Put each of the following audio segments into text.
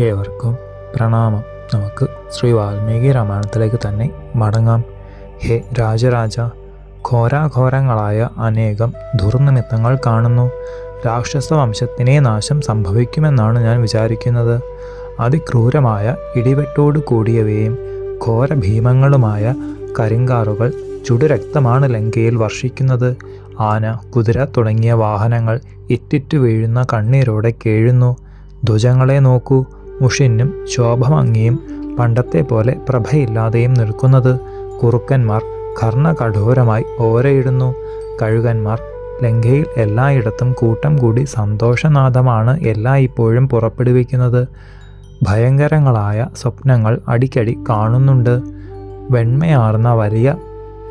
ഏവർക്കും പ്രണാമം. നമുക്ക് ശ്രീ വാൽമീകി രാമായണത്തിലേക്ക് തന്നെ മടങ്ങാം. ഹേ രാജരാജ, ഘോരാഘോരങ്ങളായ അനേകം ദുർനിമിത്തങ്ങൾ കാണുന്നു. രാക്ഷസ വംശത്തിനെ നാശം സംഭവിക്കുമെന്നാണ് ഞാൻ വിചാരിക്കുന്നത്. അതിക്രൂരമായ ഇടിവെട്ടോട് കൂടിയവയും ഘോരഭീമങ്ങളുമായ കരിങ്കാറുകൾ ചുടുരക്തമാണ് ലങ്കയിൽ വർഷിക്കുന്നത്. ആന, കുതിര തുടങ്ങിയ വാഹനങ്ങൾ ഇറ്റിറ്റു വീഴുന്ന കണ്ണീരോടെ കേഴുന്നു. ധ്വജങ്ങളെ നോക്കൂ, മുഷിഞ്ഞും ശോഭമങ്ങിയും പണ്ടത്തെ പോലെ പ്രഭയില്ലാതെയും നിൽക്കുന്നത്. കുറുക്കന്മാർ കർണകഠോരമായി ഓരയിടുന്നു. കഴുകന്മാർ ലങ്കയിൽ എല്ലായിടത്തും കൂട്ടം കൂടി സന്തോഷനാദമാണ് എല്ലായ്പ്പോഴും പുറപ്പെടുവിക്കുന്നത്. ഭയങ്കരങ്ങളായ സ്വപ്നങ്ങൾ അടിക്കടി കാണുന്നുണ്ട്. വെണ്മയാർന്ന വലിയ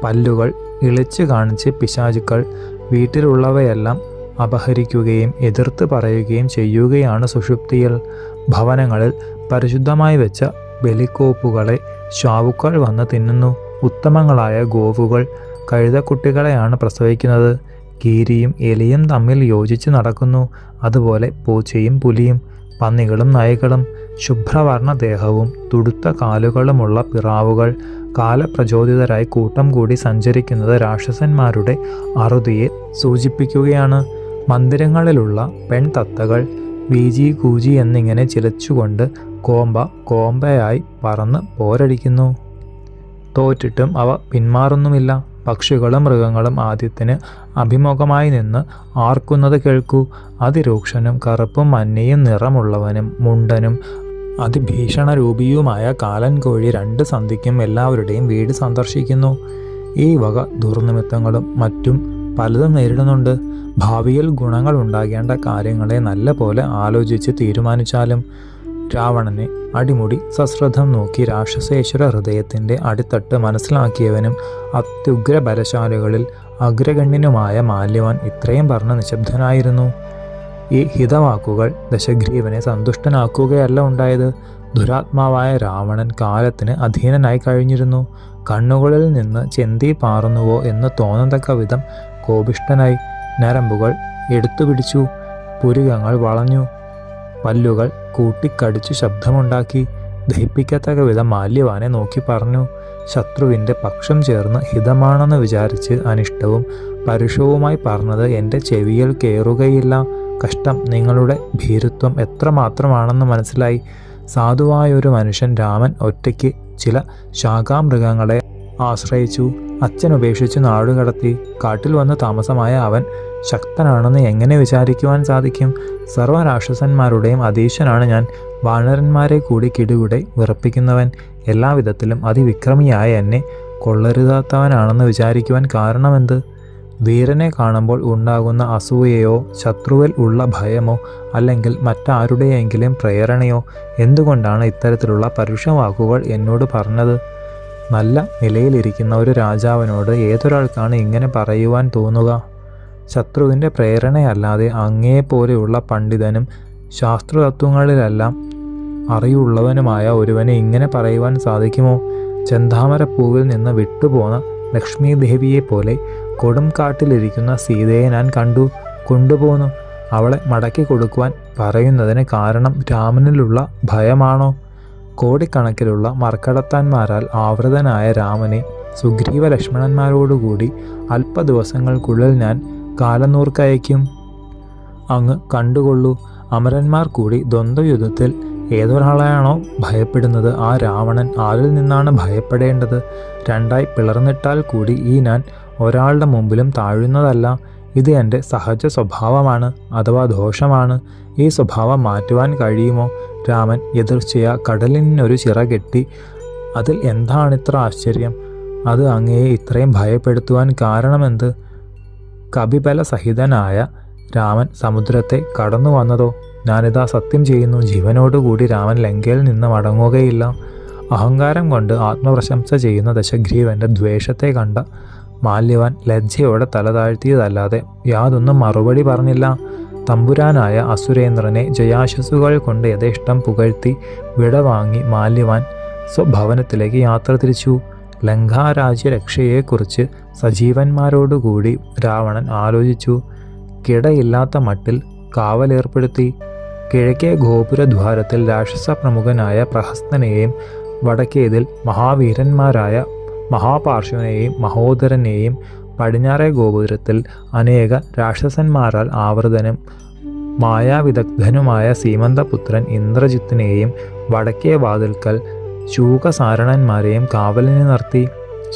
പല്ലുകൾ ഇളിച്ചു കാണിച്ച് പിശാചുക്കൾ വീട്ടിലുള്ളവയെല്ലാം അപഹരിക്കുകയും എതിർത്ത് പറയുകയും ചെയ്യുകയാണ് സുഷുപ്തിയിൽ. ഭവനങ്ങളിൽ പരിശുദ്ധമായി വെച്ച ബലിക്കോപ്പുകളെ ശ്വാവുക്കൾ വന്ന് തിന്നുന്നു. ഉത്തമങ്ങളായ ഗോവുകൾ കഴുതക്കുട്ടികളെയാണ് പ്രസവിക്കുന്നത്. കീരിയും എലിയും തമ്മിൽ യോജിച്ച് നടക്കുന്നു. അതുപോലെ പൂച്ചയും പുലിയും പന്നികളും നായ്ക്കളും. ശുഭ്രവർണ്ണ ദേഹവും തുടുത്ത കാലുകളുമുള്ള പിറാവുകൾ കാലപ്രചോദിതരായി കൂട്ടം കൂടി സഞ്ചരിക്കുന്നത് രാക്ഷസന്മാരുടെ അറുതിയെ സൂചിപ്പിക്കുകയാണ്. മന്ദിരങ്ങളിലുള്ള പെൺതത്തകൾ വീജി കൂജി എന്നിങ്ങനെ ചിലച്ചുകൊണ്ട് കോമ്പയായി പറന്ന് പോരടിക്കുന്നു. തോറ്റിട്ടും അവ പിന്മാറുന്നുമില്ല. പക്ഷികളും മൃഗങ്ങളും ആദ്യത്തിന് അഭിമുഖമായി നിന്ന് ആർക്കുന്നത് കേൾക്കൂ. അതിരൂക്ഷനും കറുപ്പും മഞ്ഞയും നിറമുള്ളവനും മുണ്ടനും അതിഭീഷണരൂപിയുമായ കാലൻ കോഴി 2 സന്ധിക്കും എല്ലാവരുടെയും വീട് സന്ദർശിക്കുന്നു. ഈ വക ദുർനിമിത്തങ്ങളും മറ്റും പലതും നേരിടുന്നുണ്ട്. ഭാവിയിൽ ഗുണങ്ങൾ ഉണ്ടാകേണ്ട കാര്യങ്ങളെ നല്ല പോലെ ആലോചിച്ച് തീരുമാനിച്ചാലും. രാവണനെ അടിമുടി സശ്രദ്ധം നോക്കി രാക്ഷസേശ്വര ഹൃദയത്തിൻ്റെ അടിത്തട്ട് മനസ്സിലാക്കിയവനും അത്യുഗ്ര ബലശാലികളിൽ അഗ്രഗണ്യനുമായ മാല്യവാൻ ഇത്രയും പറഞ്ഞ് നിശബ്ദനായിരുന്നു. ഈ ഹിതവാക്കുകൾ ദശഗ്രീവനെ സന്തുഷ്ടനാക്കുകയല്ല ഉണ്ടായത്. ദുരാത്മാവായ രാവണൻ കാലത്തിന് അധീനനായി കഴിഞ്ഞിരുന്നു. കണ്ണുകളിൽ നിന്ന് ചെന്തി പാറുന്നുവോ എന്ന് തോന്നത്തക്ക വിധം കോപിഷ്ഠനായി. നരമ്പുകൾ എടുത്തുപിടിച്ചു, പുരികങ്ങൾ വളഞ്ഞു, പല്ലുകൾ കൂട്ടിക്കടിച്ചു ശബ്ദമുണ്ടാക്കി. ദഹിപ്പിക്കത്തക്ക വിധം മാല്യവാനെ നോക്കി പറഞ്ഞു, ശത്രുവിൻ്റെ പക്ഷം ചേർന്ന് ഹിതമാണെന്ന് വിചാരിച്ച് അനിഷ്ടവും പരുഷവുമായി പറഞ്ഞത് എൻ്റെ ചെവിയിൽ കയറുകയില്ല. കഷ്ടം, നിങ്ങളുടെ ഭീരുത്വം എത്രമാത്രമാണെന്ന് മനസ്സിലായി. സാധുവായൊരു മനുഷ്യൻ രാമൻ ഒറ്റയ്ക്ക് ചില ശാഖാമൃഗങ്ങളെ ആശ്രയിച്ചു. അച്ഛനുപേക്ഷിച്ച് നാടുകടത്തി. കാട്ടിൽ വന്ന് താമസമായ അവൻ ശക്തനാണെന്ന് എങ്ങനെ വിചാരിക്കുവാൻ സാധിക്കും? സർവ്വരാക്ഷസന്മാരുടെയും അധീശനാണ് ഞാൻ. വാനരന്മാരെ കൂടി കിടുകിടെ വിറപ്പിക്കുന്നവൻ. എല്ലാവിധത്തിലും അതിവിക്രമിയായ എന്നെ കൊള്ളരുതാത്തവനാണെന്ന് വിചാരിക്കുവാൻ കാരണമെന്ത്? വീരനെ കാണുമ്പോൾ ഉണ്ടാകുന്ന അസൂയയോ ശത്രുവിൽ ഉള്ള ഭയമോ അല്ലെങ്കിൽ മറ്റാരുടെയെങ്കിലും പ്രേരണയോ എന്തുകൊണ്ടാണ് ഇത്തരത്തിലുള്ള പരുഷവാക്കുകൾ എന്നോട് പറഞ്ഞത്? നല്ല നിലയിലിരിക്കുന്ന ഒരു രാജാവിനോട് ഏതൊരാൾക്കാണ് ഇങ്ങനെ പറയുവാൻ തോന്നുക? ശത്രുവിൻ്റെ പ്രേരണയല്ലാതെ അങ്ങയെപ്പോലെയുള്ള പണ്ഡിതനും ശാസ്ത്രതത്വങ്ങളിലെല്ലാം അറിവുള്ളവനുമായ ഒരുവനെ ഇങ്ങനെ പറയുവാൻ സാധിക്കുമോ? ചെന്താമരപ്പൂവിൽ നിന്ന് വിട്ടുപോന്ന ലക്ഷ്മീദേവിയെപ്പോലെ കൊടുംകാട്ടിലിരിക്കുന്ന സീതയെ ഞാൻ കൊണ്ടുപോന്നു. അവളെ മടക്കി കൊടുക്കുവാൻ പറയുന്നതിന് കാരണം രാമനിലുള്ള ഭയമാണോ? കോടിക്കണക്കിലുള്ള മർക്കടത്താന്മാരാൽ ആവൃതനായ രാമനെ സുഗ്രീവ ലക്ഷ്മണന്മാരോടുകൂടി അല്പദിവസങ്ങൾക്കുള്ളിൽ ഞാൻ കാലനൂർക്കയക്കും. അങ്ങ് കണ്ടുകൊള്ളൂ. അമരന്മാർ കൂടി ദ്വന്ദ്വയുദ്ധത്തിൽ ഏതൊരാളെയാണോ ഭയപ്പെടുന്നത്, ആ രാവണൻ ആരിൽ നിന്നാണ് ഭയപ്പെടേണ്ടത്? 2 പിളർന്നിട്ടാൽ കൂടി ഈ ഞാൻ ഒരാളുടെ മുമ്പിലും താഴുന്നതല്ല. ഇത് എൻ്റെ സഹജ സ്വഭാവമാണ്, അഥവാ ദോഷമാണ്. ഈ സ്വഭാവം മാറ്റുവാൻ കഴിയുമോ? രാമൻ എതിർച്ചയാ കടലിനൊരു ചിറകെട്ടി. അതിൽ എന്താണിത്ര ആശ്ചര്യം? അത് അങ്ങയെ ഇത്രയും ഭയപ്പെടുത്തുവാൻ കാരണമെന്ത്? കപിബലസഹിതനായ രാമൻ സമുദ്രത്തെ കടന്നു വന്നതോ? ഞാനിതാ സത്യം ചെയ്യുന്നു, ജീവനോടുകൂടി രാമൻ ലങ്കയിൽ നിന്ന് മടങ്ങുകയില്ല. അഹങ്കാരം കൊണ്ട് ആത്മപ്രശംസ ചെയ്യുന്ന ദശഗ്രീവൻ്റെ ദ്വേഷത്തെ കണ്ട മാല്യവാൻ ലജ്ജയോടെ തലതാഴ്ത്തിയതല്ലാതെ യാതൊന്നും മറുപടി പറഞ്ഞില്ല. തമ്പുരാനായ അസുരേന്ദ്രനെ ജയാശസ്സുകൾ കൊണ്ട് യഥേഷ്ടം പുകഴ്ത്തി വിടവാങ്ങി മാല്യവാൻ സ്വഭവനത്തിലേക്ക് യാത്ര തിരിച്ചു. ലങ്കാരാജ്യരക്ഷയെക്കുറിച്ച് സജീവന്മാരോടുകൂടി രാവണൻ ആലോചിച്ചു. കിടയില്ലാത്ത മട്ടിൽ കാവലേർപ്പെടുത്തി. കിഴക്കേ ഗോപുരദ്വാരത്തിൽ രാക്ഷസ പ്രമുഖനായ പ്രഹസ്തനെയും വടക്കേതിൽ മഹാവീരന്മാരായ മഹാപാർശ്വനെയും മഹോദരനെയും പടിഞ്ഞാറേ ഗോപുരത്തിൽ അനേക രാക്ഷസന്മാരാൽ ആവൃതനും മായാവിദഗ്ധനുമായ സീമന്തപുത്രൻ ഇന്ദ്രജിത്തിനെയും വടക്കേ വാതിൽക്കൽ ശൂകസാരണന്മാരെയും കാവലിന് നിർത്തി.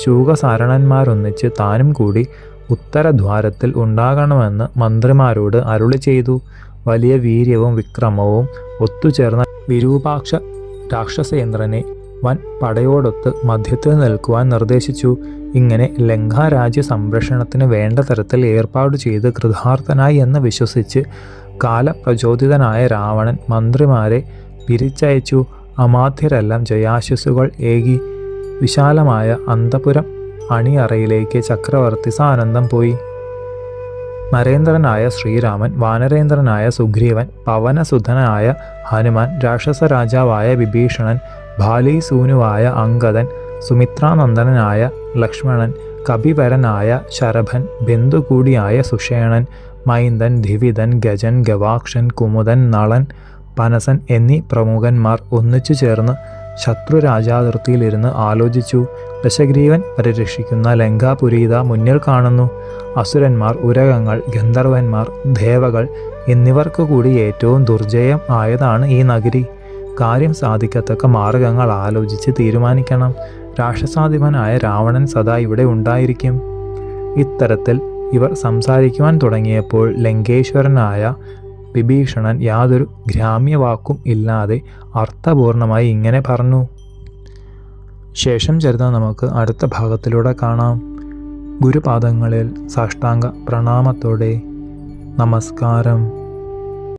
ശൂകസാരണന്മാരൊന്നിച്ച് താനും കൂടി ഉത്തരദ്വാരത്തിൽ ഉണ്ടാകണമെന്ന് മന്ത്രിമാരോട് അരുളി ചെയ്തു. വലിയ വീര്യവും വിക്രമവും ഒത്തുചേർന്ന വിരൂപാക്ഷ രാക്ഷസേന്ദ്രനെ വൻ പടയോടൊത്ത് മധ്യത്തിൽ നിൽക്കുവാൻ നിർദ്ദേശിച്ചു. ഇങ്ങനെ ലങ്കാരാജ്യ സംരക്ഷണത്തിന് വേണ്ട തരത്തിൽ ഏർപ്പാട് ചെയ്ത് കൃതാർത്ഥനായി എന്ന് വിശ്വസിച്ച് കാലപ്രചോദിതനായ രാവണൻ മന്ത്രിമാരെ പിരിച്ചയച്ചു. അമാത്യരെല്ലാം ജയാശിസ്സുകൾ ഏകി. വിശാലമായ അന്തപുരം അണിയറയിലേക്ക് ചക്രവർത്തി സാനന്ദം പോയി. നരേന്ദ്രനായ ശ്രീരാമൻ, വാനരേന്ദ്രനായ സുഗ്രീവൻ, പവനസുധനായ ഹനുമാൻ, രാക്ഷസ രാജാവായ വിഭീഷണൻ, ബാലീസൂനുവായ അംഗദൻ, സുമിത്രാനന്ദനായ ലക്ഷ്മണൻ, കപിവരനായ ശരഭൻ, ബന്ധുകൂടിയായ സുഷേണൻ, മൈന്ദൻ, ധിവിതൻ, ഗജൻ, ഗവാക്ഷൻ, കുമുദൻ, നളൻ, പനസൻ എന്നീ പ്രമുഖന്മാർ ഒന്നിച്ചു ചേർന്ന് ശത്രുരാജാതിർത്തിയിലിരുന്ന് ആലോചിച്ചു. ദശഗ്രീവൻ പരിരക്ഷിക്കുന്ന ലങ്കാപുരീത മുന്നിൽ കാണുന്നു. അസുരന്മാർ, ഉരകങ്ങൾ, ഗന്ധർവന്മാർ, ദേവകൾ എന്നിവർക്ക് കൂടി ഏറ്റവും ദുർജയം ആയതാണ് ഈ നഗരി. കാര്യം സാധിക്കത്തക്ക മാർഗങ്ങൾ ആലോചിച്ച് തീരുമാനിക്കണം. രാക്ഷസാധിപനായ രാവണൻ സദാ ഇവിടെ ഉണ്ടായിരിക്കും. ഇത്തരത്തിൽ ഇവർ സംസാരിക്കുവാൻ തുടങ്ങിയപ്പോൾ ലങ്കേശ്വരനായ വിഭീഷണൻ യാതൊരു ഗ്രാമ്യവാക്കും ഇല്ലാതെ അർത്ഥപൂർണമായി ഇങ്ങനെ പറഞ്ഞു. ശേഷം ചരിത്രം നമുക്ക് അടുത്ത ഭാഗത്തിലൂടെ കാണാം. ഗുരുപാദങ്ങളിൽ സാഷ്ടാംഗ പ്രണാമത്തോടെ നമസ്കാരം.